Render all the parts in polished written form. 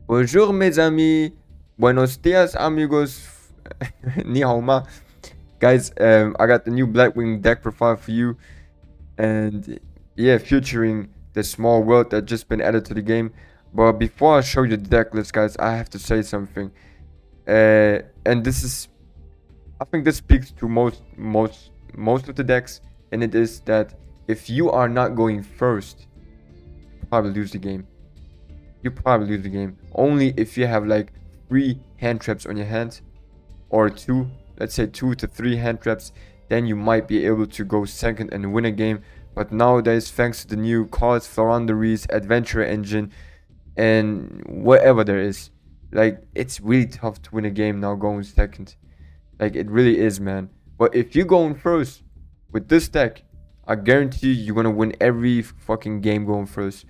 Bonjour mes amis. Buenos dias amigos. Ni hao ma. Guys, I got the new Blackwing deck profile for you. And yeah, featuring the small world that just been added to the game. But before I show you the deck list, guys, I have to say something. And this is, I think this speaks to most of the decks. And it is that if you are not going first, you probably lose the game. You probably lose the game. Only if you have like 3 hand traps on your hand, or 2, let's say 2 to 3 hand traps, then you might be able to go second and win a game. But nowadays, thanks to the new cards, Floranderies, Adventure Engine, and whatever there is, like, it's really tough to win a game now going second. Like, it really is, man. But if you're going first with this deck, I guarantee you're gonna win every fucking game going first.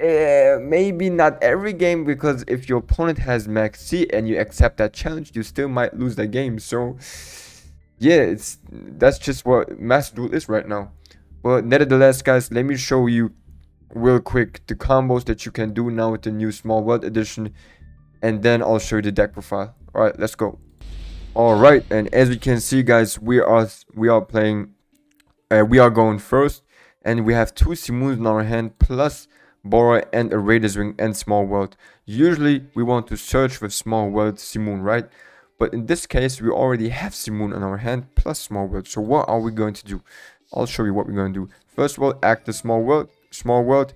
Maybe not every game, because if your opponent has max C and you accept that challenge, you still might lose that game. So yeah, that's just what Master Duel is right now. But nevertheless, guys, let me show you real quick the combos that you can do now with the new Small World Edition, and then I'll show you the deck profile. All right, let's go. All right, and as you can see, guys, we are playing. We are going first, and we have 2 Simoons in our hand plus Bora and a Raider's Wing and Small World. Usually we want to search with Small World Simoon, right? But in this case we already have Simoon on our hand plus Small World. So what are we going to do? I'll show you what we're going to do. First of all, act the Small World.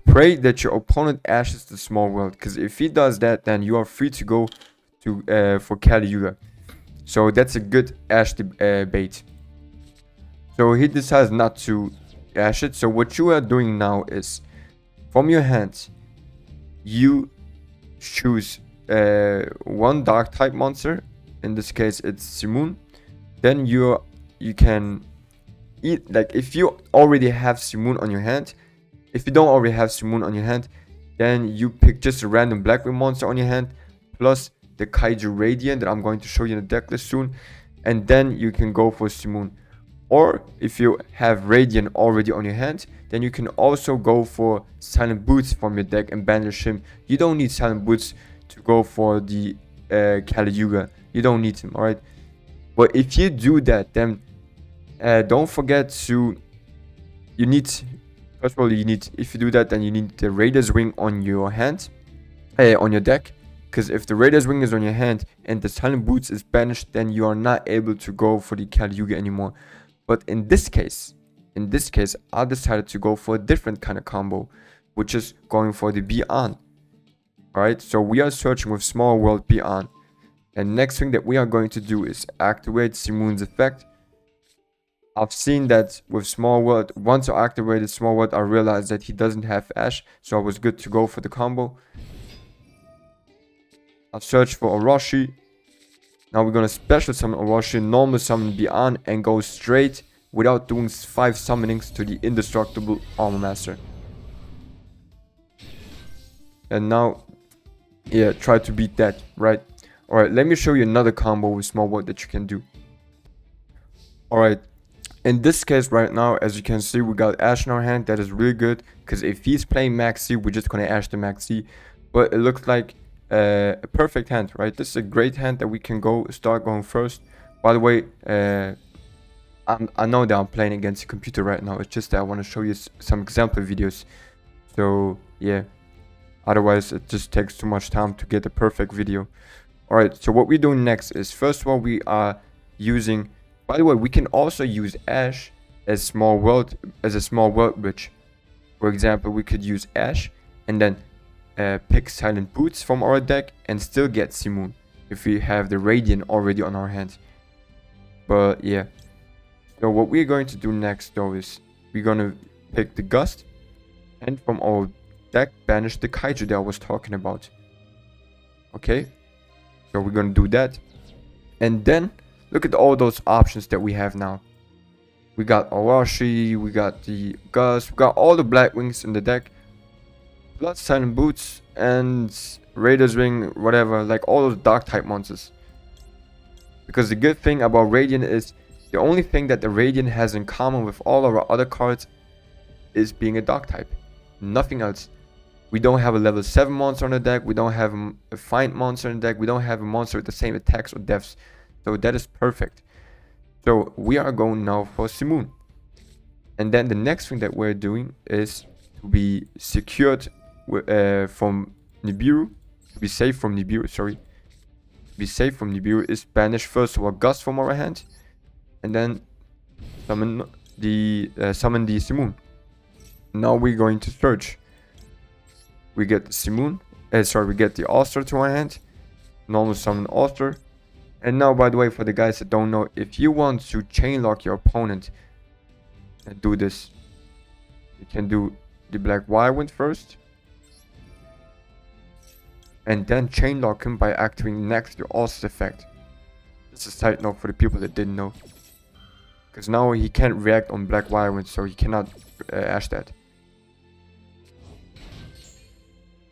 Pray that your opponent ashes the Small World, because if he does that, then you are free to go to for Caligula. So that's a good ash bait. So he decides not to ash it. So what you are doing now is, from your hand, you choose 1 dark type monster. In this case, it's Simoon. Then you can eat, like, if you already have Simoon on your hand. If you don't already have Simoon on your hand, then you pick just a random Blackwing monster on your hand, plus the Kaiju Radiant that I'm going to show you in the deck list soon, and then you can go for Simoon. Or if you have Radiant already on your hand, then you can also go for Silent Boots from your deck and banish him. You don't need Silent Boots to go for the Caligula. You don't need him, alright? But if you do that, then don't forget to... First of all, if you do that, then you need the Raider's Wing on your hand, on your deck. Because if the Raider's Wing is on your hand and the Silent Boots is banished, then you are not able to go for the Caligula anymore. But in this case, I decided to go for a different kind of combo, which is going for the Beyond. Alright, so we are searching with Small World Beyond. And next thing that we are going to do is activate Simoon's effect. I've seen that with Small World, once I activated Small World, I realized that he doesn't have Ash, so I was good to go for the combo. I've searched for Orochi. Now we're gonna special summon Orochi, normal summon Beyond, and go straight without doing 5 summonings to the Indestructible Armor Master. And now, yeah, try to beat that, right? Alright, let me show you another combo with Small World that you can do. Alright, in this case right now, as you can see, we got Ash in our hand. That is really good, because if he's playing Max C, we're just gonna Ash the Max C. But it looks like a perfect hand, right? This is a great hand that we can start going first. By the way, I know that I'm playing against a computer right now. It's just that I want to show you some example videos. So yeah, otherwise it just takes too much time to get a perfect video. Alright, so what we're doing next is, first of all, we are using, by the way, we can also use Ash as a small world bridge. For example, we could use Ash and then pick Silent Boots from our deck and still get Simoon if we have the Radiant already on our hand. But yeah, so what we're going to do next though is we're gonna pick the Gust and from our deck banish the Kaiju that I was talking about. Okay, so we're gonna do that, and then look at all those options that we have now. We got Orochi, we got the Gust, we got all the Blackwings in the deck, plus Silent Boots and Raider's Wing, whatever, like all those dark type monsters. Because the good thing about Radiant is, the only thing that the Radiant has in common with all of our other cards is being a dark type. Nothing else. We don't have a level 7 monster on the deck. We don't have a find monster on the deck. We don't have a monster with the same attacks or deaths. So that is perfect. So we are going now for Simoon. And then the next thing that we're doing is to be secured from Nibiru. To be safe from Nibiru, sorry. To be safe from Nibiru is banish first of all Gust from our hand. And then summon the Simoon. Now we're going to search. We get the Simoon. We get the All-Star to our hand. Normal summon All-Star. And now, by the way, for the guys that don't know, if you want to chain lock your opponent and do this, you can do the Black Wild first. And then chain lock him by activating next the All-Star effect. This is a side note for the people that didn't know. Because now he can't react on Black Wild, so he cannot ash that.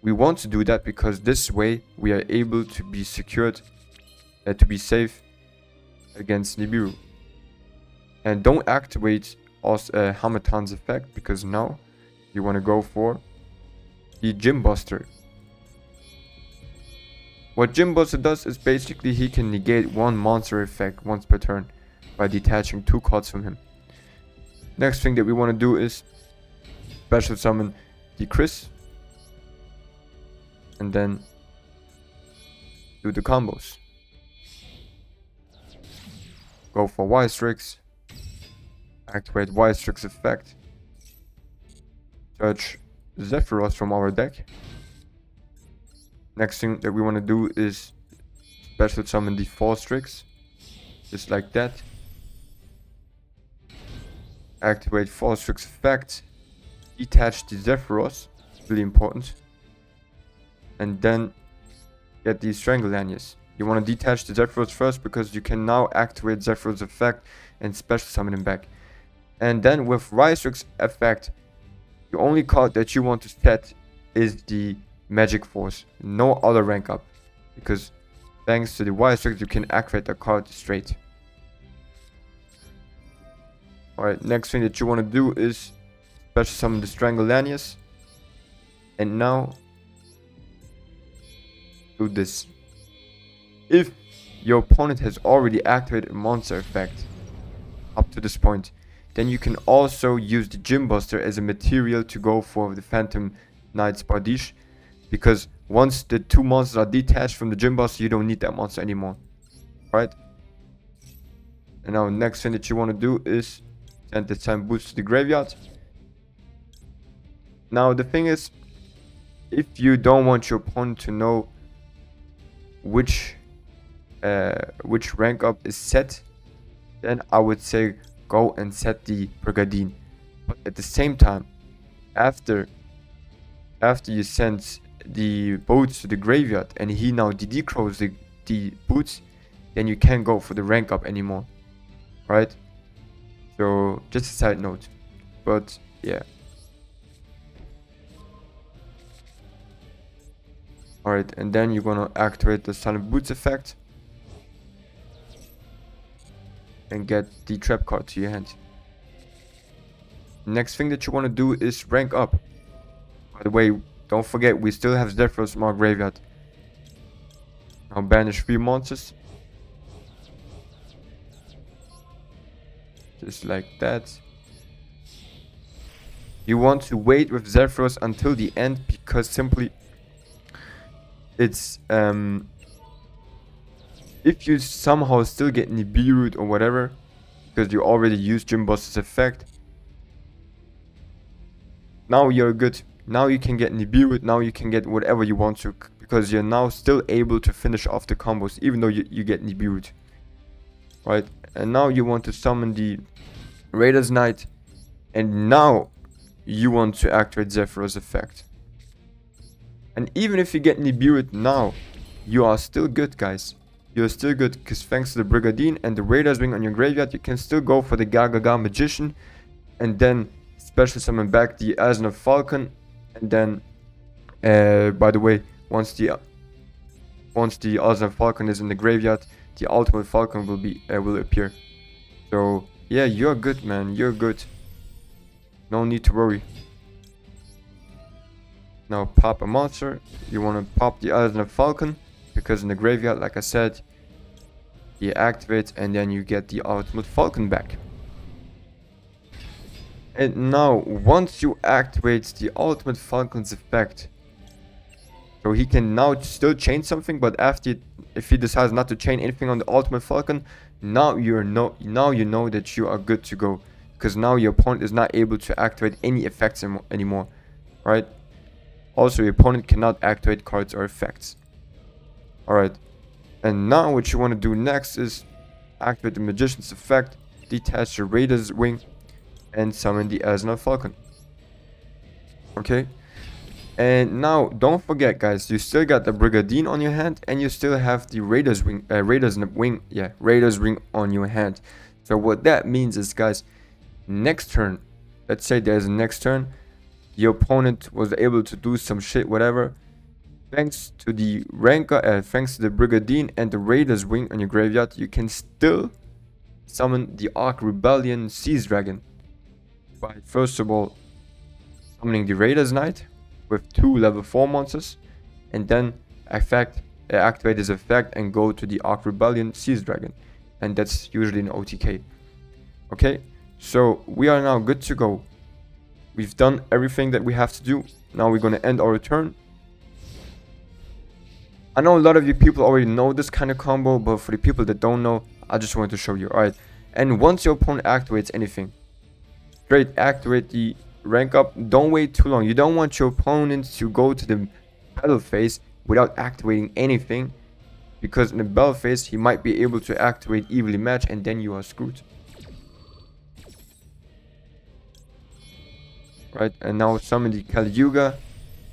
We want to do that because this way we are able to be secured, to be safe against Nibiru. And don't activate Hamatan's effect because now you want to go for the Gym Buster. What Gym Buster does is basically he can negate one monster effect once per turn by detaching 2 cards from him. Next thing that we want to do is special summon the Chris. And then do the combos. Go for Y-Strix. Activate Y-Strix effect. Search Zephyros from our deck. Next thing that we want to do is special summon the 4-Strix. Just like that. Activate 4-Strix effect. Detach the Zephyros. Really important. And then get the Strangle Lanius. You want to detach the Zephyros first because you can now activate Zephyros effect and special summon him back. And then with Y-Strix effect, the only card that you want to set is the Magic Force. No other rank up. Because thanks to the Y-Strix you can activate the card straight. Alright, next thing that you want to do is special summon the Strangle Lanius. And now do this. If your opponent has already activated a monster effect up to this point, then you can also use the Gym Buster as a material to go for the Phantom Knight's Bardiche, because once the 2 monsters are detached from the Gym Buster, you don't need that monster anymore. Right? And now next thing that you want to do is send the time boost to the graveyard. Now the thing is, if you don't want your opponent to know which rank up is set, then I would say go and set the Brigadine. But at the same time, after you send the boats to the graveyard and he now decrows the boots, then you can't go for the rank up anymore, right? So just a side note, but yeah. Alright, and then you're gonna activate the Silent Boots effect and get the trap card to your hand. Next thing that you want to do is rank up. By the way, don't forget we still have Zephyros from our graveyard. Now banish 3 monsters. Just like that. You want to wait with Zephyros until the end because simply it's if you somehow still get Nibiru or whatever because you already used Gym Buster's effect, now you're good. Now you can get Nibiru, now you can get whatever you want to because you're now still able to finish off the combos even though you get Nibiru. Right? And now you want to summon the Raider's Knight, and now you want to activate Zephyros effect. And even if you get Nibiru now, you are still good, guys. You're still good because thanks to the Brigadine and the Raider's Wing on your graveyard, you can still go for the Gagaga Magician and then special summon back the Asna Falcon. And then, by the way, once the Asna Falcon is in the graveyard, the Ultimate Falcon will appear. So yeah, you're good, man. You're good. No need to worry. Now pop a monster. You want to pop the Eisner Falcon, because in the graveyard, like I said, he activates and then you get the ultimate Falcon back. And now, once you activate the ultimate Falcon's effect, so he can now still chain something, but after, if he decides not to chain anything on the ultimate Falcon, now you know that you are good to go, because now your opponent is not able to activate any effects anymore, right? Also, your opponent cannot activate cards or effects. Alright, and now what you want to do next is activate the Magician's effect, detach the Raider's Wing, and summon the Eisner Falcon. Okay, and now don't forget, guys, you still got the Brigandine on your hand, and you still have the Raiders Wing on your hand. So what that means is, guys, next turn, let's say there's a next turn, your opponent was able to do some shit, whatever. Thanks to the thanks to the Brigandine and the Raiders Wing on your graveyard, you can still summon the Ark Rebellion Seas Dragon by, first of all, summoning the Raiders Knight with 2 level 4 monsters, and then activate his effect and go to the Ark Rebellion Seas Dragon, and that's usually an OTK. Okay, so we are now good to go. We've done everything that we have to do. Now we're going to end our turn. I know a lot of you people already know this kind of combo, but for the people that don't know, I just wanted to show you. Alright, and once your opponent activates anything, straight activate the rank up. Don't wait too long. You don't want your opponent to go to the battle phase without activating anything, because in the battle phase he might be able to activate Evenly Match, and then you are screwed. Right, and now summon the Kali Yuga.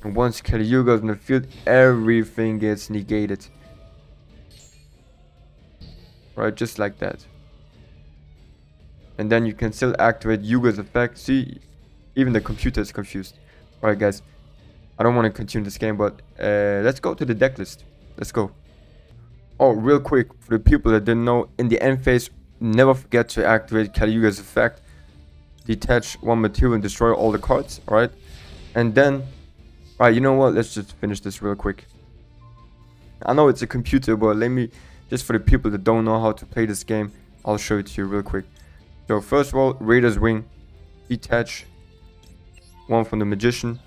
And once Kali Yuga is in the field, everything gets negated. Right, just like that. And then you can still activate Yuga's effect. See, even the computer is confused. Alright, guys, I don't want to continue this game, but let's go to the deck list. Let's go. Oh, real quick, for the people that didn't know, in the end phase, never forget to activate Kali Yuga's effect. Detach 1 material and destroy all the cards. Alright, and then, alright, you know what, let's just finish this real quick. I know it's a computer, but let me, just for the people that don't know how to play this game, I'll show it to you real quick. So first of all, Raiders Wing, detach 1 from the Magician,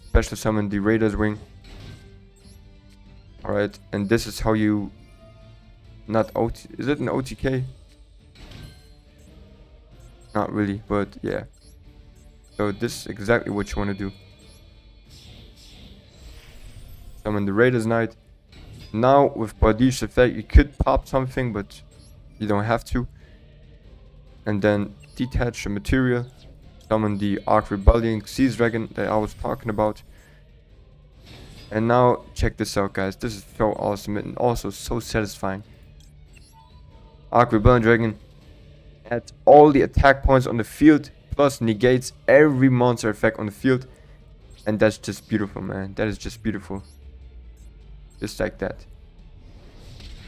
special summon the Raiders Wing. Alright, and this is how you, not OT, is it an OTK? Not really, but yeah. So this is exactly what you want to do. Summon the Raiders Knight. Now with Bardish's effect, you could pop something, but you don't have to. And then detach the material. Summon the Ark Rebellion Seas Dragon that I was talking about. And now check this out, guys. This is so awesome and also so satisfying. Ark Rebellion Dragon adds all the attack points on the field, plus negates every monster effect on the field. And that's just beautiful, man. That is just beautiful. Just like that.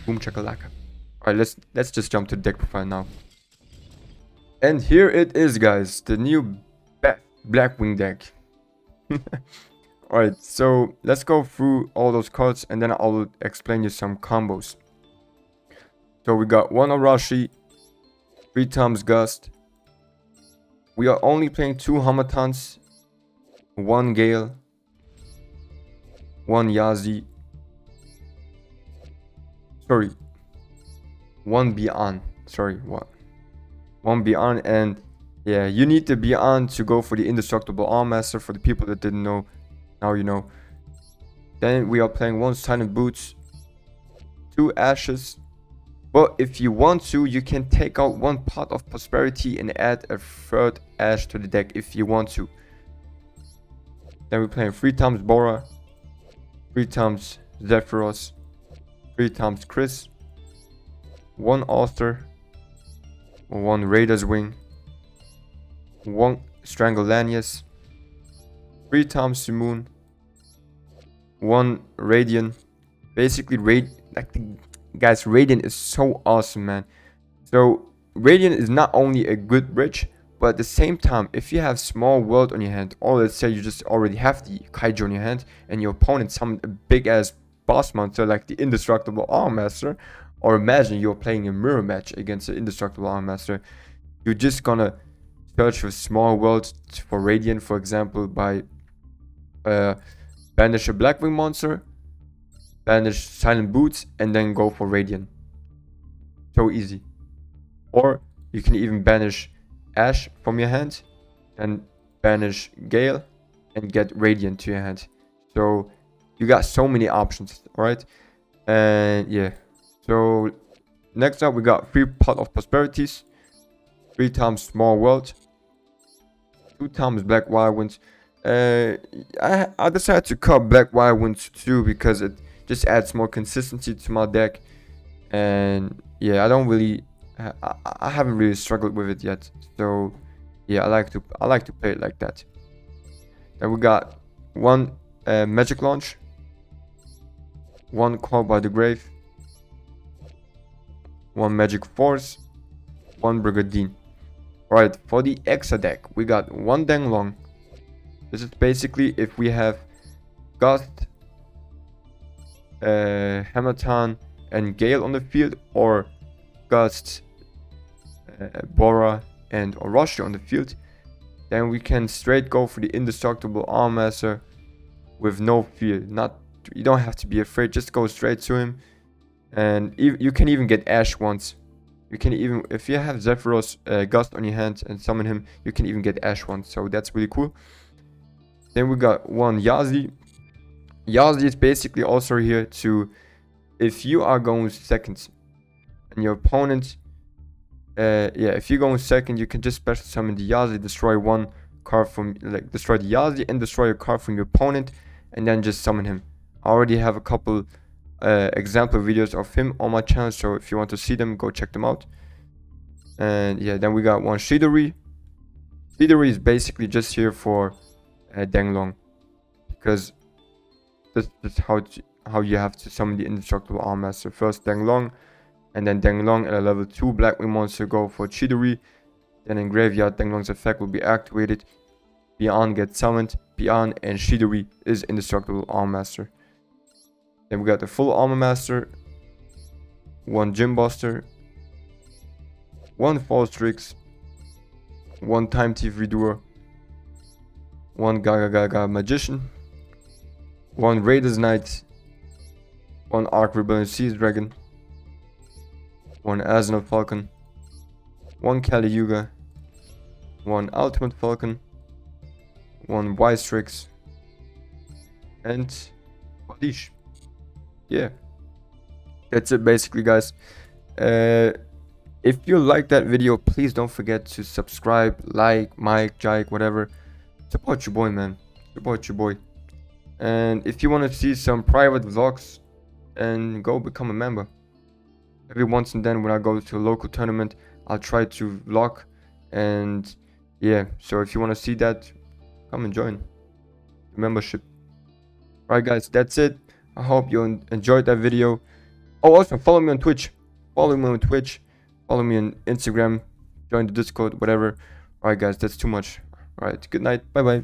Boom chakalaka. Alright, let's just jump to the deck profile now. And here it is, guys. The new Blackwing deck. Alright, so let's go through all those cards and then I'll explain you some combos. So we got 1 Arashi, 3 times Gust. We are only playing 2 Hamatans, 1 Gale, 1 Yazi. Sorry, 1 Beyond. Sorry, what? 1 Beyond, and yeah, you need the Beyond to go for the Indestructible Armmaster. For the people that didn't know, now you know. Then we are playing 1 Silent Boots, 2 Ashes. But if you want to, you can take out 1 Pot of Prosperity and add a 3rd Ash to the deck if you want to. Then we're playing 3 times Bora, 3 times Zephyros, 3 times Chris, 1 Author, 1 Raiders Wing, 1 Strangolanius, 3 times Simoon, 1 Radiant. Basically, guys, Radiant is so awesome, man. So Radiant is not only a good bridge, But at the same time, if you have small world on your hand, or let's say you just already have the kaiju on your hand and your opponent summoned a big ass boss monster like the Indestructible Arm Master, or imagine you're playing a mirror match against the Indestructible Arm Master, you're just gonna search for small worlds for Radiant, for example, by banish a Blackwing monster, banish Silent Boots, and then go for Radiant. So easy. Or you can even banish Ash from your hand and banish Gale and get Radiant to your hand. So you got so many options, alright? And yeah, so next up we got 3 Pot of Prosperities, 3 times Small World, 2 times Black Wild Winds. I decided to cut Black Wild Winds too because it just adds more consistency to my deck. And yeah, I haven't really struggled with it yet. So yeah, I like to play it like that. Then we got 1 Magic Launch, 1 Call by the Grave, 1 Magic Force, 1 Brigadine. Alright, for the Exa deck, we got 1 Danglong. This is basically if we have Gust, Hamatan, and Gale on the field, or Gust, Bora, and Orochi on the field, then we can straight go for the Indestructible Arm Master with no fear. You don't have to be afraid, just go straight to him. And you can even get Ash once. You can even, if you have Zephyros Gust on your hand and summon him, you can even get Ash once. So that's really cool. Then we got 1 Yazi. Yazi is basically also here to, if you are going second and your opponent, if you're going second, you can just special summon the Yazi, destroy 1 card from, destroy the Yazi and destroy a card from your opponent, and then just summon him. I already have a couple example videos of him on my channel, so if you want to see them, go check them out. And yeah, then we got 1 Shidori. Shidori is basically just here for Danglong, because this is how you have to summon the Indestructible Arm Master. First Danglong, and then Danglong and a level 2 Blackwing monster go for Chidori. Then in graveyard, Danglong's effect will be activated. Bian gets summoned. Bian and Chidori is Indestructible Arm Master. Then we got the full Armor Master, 1 Gym Buster, 1 False Tricks, 1 Time Thief Redoer, 1 Gaga Gaga Magician, 1 Raiders Knight, 1 Arc Rebellion Sea Dragon, 1 Asnal Falcon, 1 Kali Yuga, 1 Ultimate Falcon, 1 Wise Tricks, and Leash. Yeah, that's it basically, guys. If you like that video, please don't forget to subscribe, like, Jike, whatever. Support your boy, man. Support your boy. And if you want to see some private vlogs, and go become a member. Every once and then when I go to a local tournament, I'll try to vlog. And yeah, so if you want to see that, come and join the membership. Alright guys, that's it. I hope you enjoyed that video. Oh, also follow me on Twitch. Follow me on Twitch. Follow me on Instagram. Join the Discord, whatever. Alright guys, that's too much. Alright, good night. Bye bye.